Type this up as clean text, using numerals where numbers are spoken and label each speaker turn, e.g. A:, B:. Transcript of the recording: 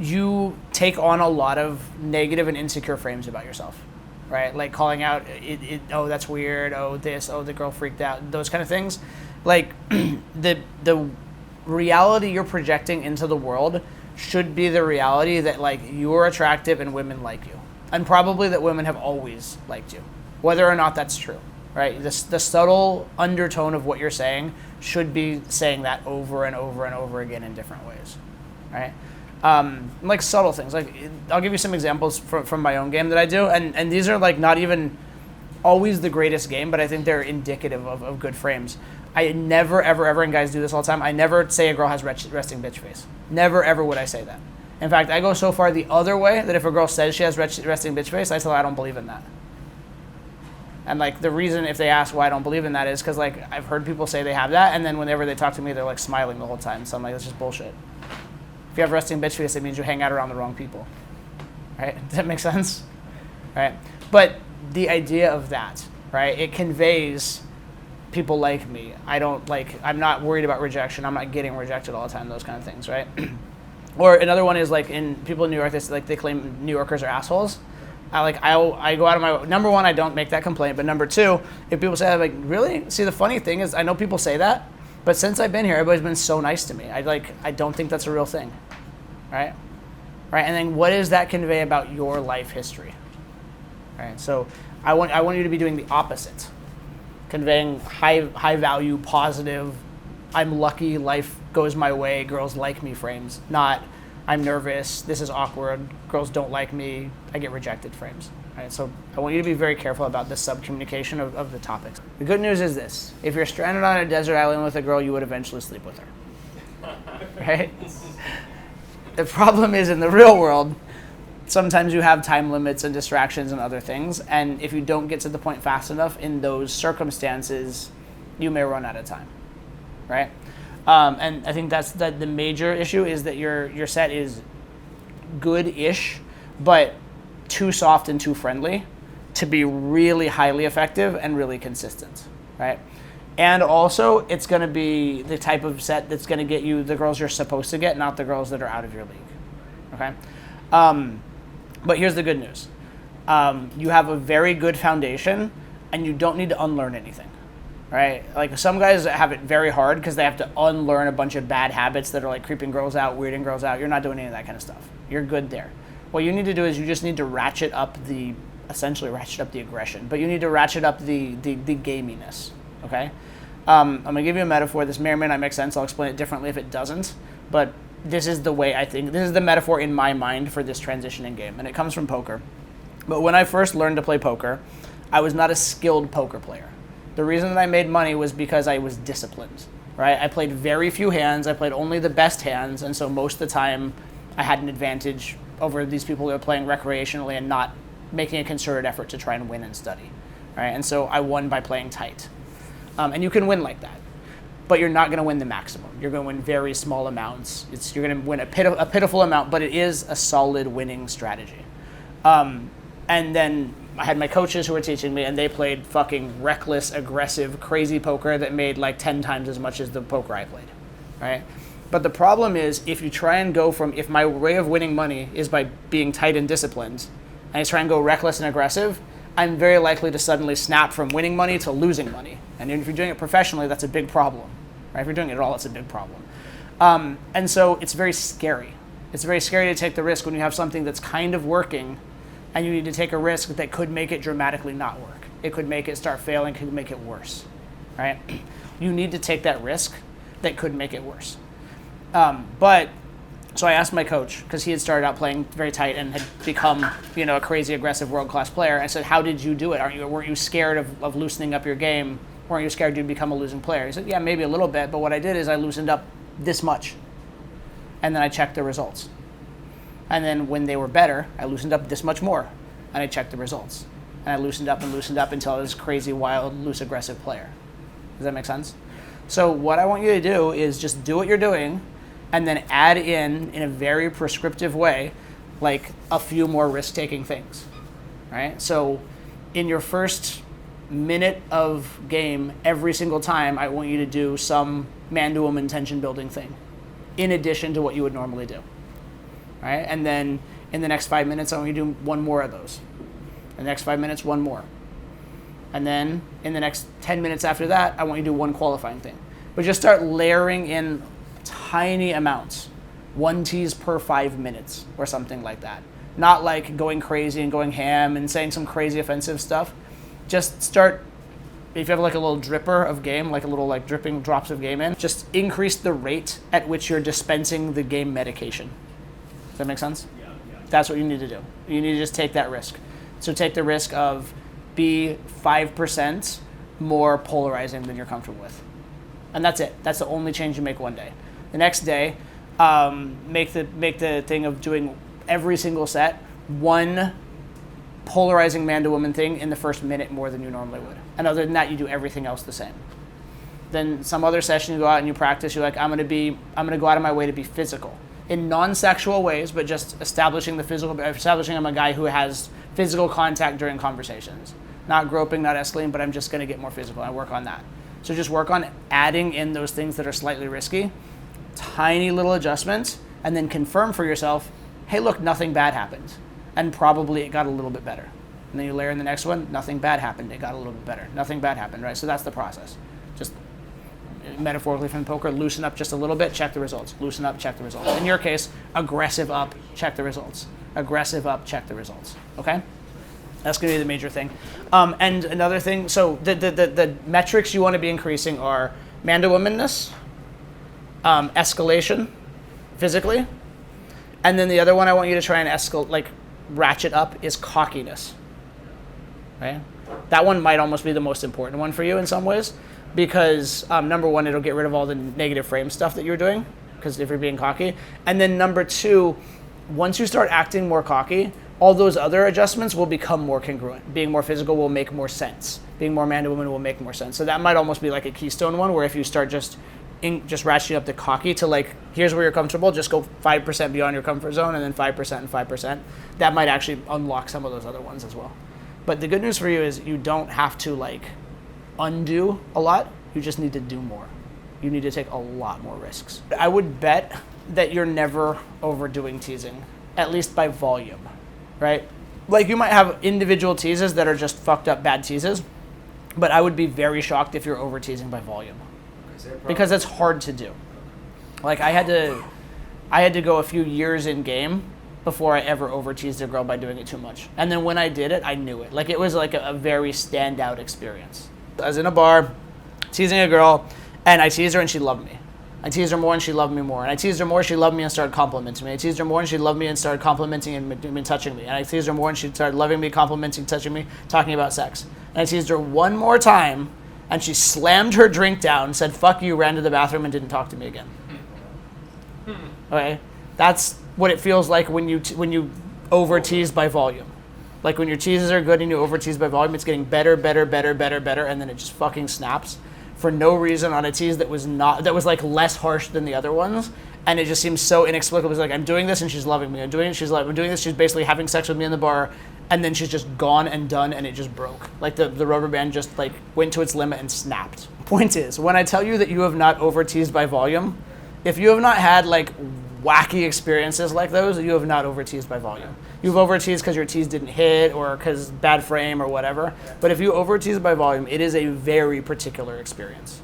A: you take on a lot of negative and insecure frames about yourself, right? Like calling out, oh, that's weird, oh, this, oh, the girl freaked out, those kind of things. Like, the reality you're projecting into the world should be the reality that, like, you're attractive and women like you. And probably that women have always liked you, whether or not that's true, right? The subtle undertone of what you're saying should be saying that over and over and over again in different ways, right? Like subtle things. Like, I'll give you some examples from my own game that I do, and these are like not even always the greatest game, but I think they're indicative of good frames. I never, ever, ever, and guys do this all the time, I never say a girl has resting bitch face. Never, ever would I say that. In fact, I go so far the other way that if a girl says she has resting bitch face, I tell her I don't believe in that. And like the reason if they ask why I don't believe in that is because like I've heard people say they have that, and then whenever they talk to me, they're like smiling the whole time. So I'm like, that's just bullshit. If you have resting bitch face, it means you hang out around the wrong people, right? Does that make sense? Right? But the idea of that, right? It conveys people like me. I'm not worried about rejection. I'm not getting rejected all the time. Those kind of things, right? Or another one is like in people in New York, they claim New Yorkers are assholes. I go out of my number one, I don't make that complaint, but number two, if people say, I'm like, really? See, the funny thing is, I know people say that, but since I've been here, everybody's been so nice to me. I don't think that's a real thing, right? Right, and then what does that convey about your life history? Right, so I want you to be doing the opposite, conveying high value, positive, I'm lucky, life goes my way, girls like me frames, not I'm nervous, this is awkward, girls don't like me, I get rejected frames. Right? So I want you to be very careful about the sub-communication of the topics. The good news is this: if you're stranded on a desert island with a girl, you would eventually sleep with her. Right? The problem is in the real world, sometimes you have time limits and distractions and other things, and if you don't get to the point fast enough in those circumstances, you may run out of time. Right? And I think that's the major issue is that your set is good-ish, but too soft and too friendly to be really highly effective and really consistent, right? And also, it's going to be the type of set that's going to get you the girls you're supposed to get, not the girls that are out of your league, okay? But here's the good news. You have a very good foundation, and you don't need to unlearn anything. Right? Like some guys have it very hard because they have to unlearn a bunch of bad habits that are like creeping girls out, weirding girls out. You're not doing any of that kind of stuff. You're good there. What you need to do is you just need to essentially ratchet up the aggression, but you need to ratchet up the gaminess, okay? I'm going to give you a metaphor. This may or may not make sense. I'll explain it differently if it doesn't, but this is the way I think. This is the metaphor in my mind for this transitioning game, and it comes from poker. But when I first learned to play poker, I was not a skilled poker player. The reason that I made money was because I was disciplined, right? I played very few hands. I played only the best hands, and so most of the time I had an advantage over these people who are playing recreationally and not making a concerted effort to try and win and study, right? And so I won by playing tight. And you can win like that, but you're not going to win the maximum. You're going to win very small amounts. You're going to win a pitiful amount, but it is a solid winning strategy. And then I had my coaches who were teaching me, and they played fucking reckless, aggressive, crazy poker that made like 10 times as much as the poker I played, right? But the problem is if you try and go from, if my way of winning money is by being tight and disciplined, and I try and go reckless and aggressive, I'm very likely to suddenly snap from winning money to losing money. And if you're doing it professionally, that's a big problem, right? If you're doing it at all, it's a big problem. And so it's very scary. It's very scary to take the risk when you have something that's kind of working, and you need to take a risk that could make it dramatically not work. It could make it start failing, could make it worse, right? You need to take that risk that could make it worse. So I asked my coach, because he had started out playing very tight and had become, a crazy aggressive world-class player. I said, how did you do it? Weren't you scared of loosening up your game? Weren't you scared you'd become a losing player? He said, yeah, maybe a little bit, but what I did is I loosened up this much, and then I checked the results. And then when they were better, I loosened up this much more, and I checked the results. And I loosened up until I was a crazy, wild, loose, aggressive player. Does that make sense? So what I want you to do is just do what you're doing, and then add in a very prescriptive way, like a few more risk-taking things, right? So in your first minute of game, every single time, I want you to do some man-to-woman tension-building thing, in addition to what you would normally do. right? And then in the next 5 minutes, I want you to do one more of those. In the next 5 minutes, one more. And then in the next 10 minutes after that, I want you to do one qualifying thing. But just start layering in tiny amounts, 1 tease per 5 minutes or something like that. Not like going crazy and going ham and saying some crazy offensive stuff. Just start, if you have like a little dripper of game, like a little like dripping drops of game in, just increase the rate at which you're dispensing the game medication. Does that make sense?
B: Yeah.
A: That's what you need to do. You need to just take that risk. So take the risk of be 5% more polarizing than you're comfortable with. And that's it. That's the only change you make one day. The next day, make the thing of doing every single set one polarizing man to woman thing in the first minute more than you normally would. And other than that, you do everything else the same. Then some other session you go out and you practice, you're like, I'm gonna go out of my way to be physical. In non-sexual ways, but just establishing I'm a guy who has physical contact during conversations. Not groping, not escalating, but I'm just gonna get more physical. I work on that. So just work on adding in those things that are slightly risky, tiny little adjustments, and then confirm for yourself, hey, look, nothing bad happened. And probably it got a little bit better. And then you layer in the next one, nothing bad happened, it got a little bit better. Nothing bad happened, right? So that's the process. Just metaphorically from poker, loosen up just a little bit, check the results. Loosen up, check the results. In your case, aggressive up, check the results. Aggressive up, check the results, okay? That's going to be the major thing. And another thing, so the metrics you want to be increasing are man to womanness, escalation, physically, and then the other one I want you to try and ratchet up is cockiness. Right? That one might almost be the most important one for you in some ways, because number one, it'll get rid of all the negative frame stuff that you're doing, because if you're being cocky, and then number two, once you start acting more cocky, all those other adjustments will become more congruent. Being more physical will make more sense. Being more man to woman will make more sense. So that might almost be like a keystone one, where if you start just ratcheting up the cocky to like, here's where you're comfortable, just go 5% beyond your comfort zone, and then 5% and 5%. That might actually unlock some of those other ones as well. But the good news for you is you don't have to like undo a lot. You just need to do more. You need to take a lot more risks. I would bet that you're never overdoing teasing, at least by volume, right? Like you might have individual teases that are just fucked up bad teases, but I would be very shocked if you're over teasing by volume, because it's hard to do. Like I had to go a few years in game before I ever over teased a girl by doing it too much. And then when I did it, I knew it. Like it was like a very standout experience. I was in a bar, teasing a girl, and I teased her and she loved me. I teased her more and she loved me more. And I teased her more, she loved me and started complimenting me. I teased her more and she loved me and started complimenting and touching me. And I teased her more and she started loving me, complimenting, touching me, talking about sex. And I teased her one more time and she slammed her drink down, said, fuck you, ran to the bathroom and didn't talk to me again. Okay? That's what it feels like when you over tease by volume. Like when your teases are good and you over tease by volume, it's getting better, and then it just fucking snaps for no reason on a tease that was like less harsh than the other ones, and it just seems so inexplicable. It's like, I'm doing this and she's loving me. I'm doing this, she's basically having sex with me in the bar, and then she's just gone and done, and it just broke. Like the rubber band just like went to its limit and snapped. Point is, when I tell you that you have not over teased by volume, if you have not had like wacky experiences like those, you have not over teased by volume. You've over teased because your tease didn't hit or because bad frame or whatever. But if you over tease by volume, it is a very particular experience.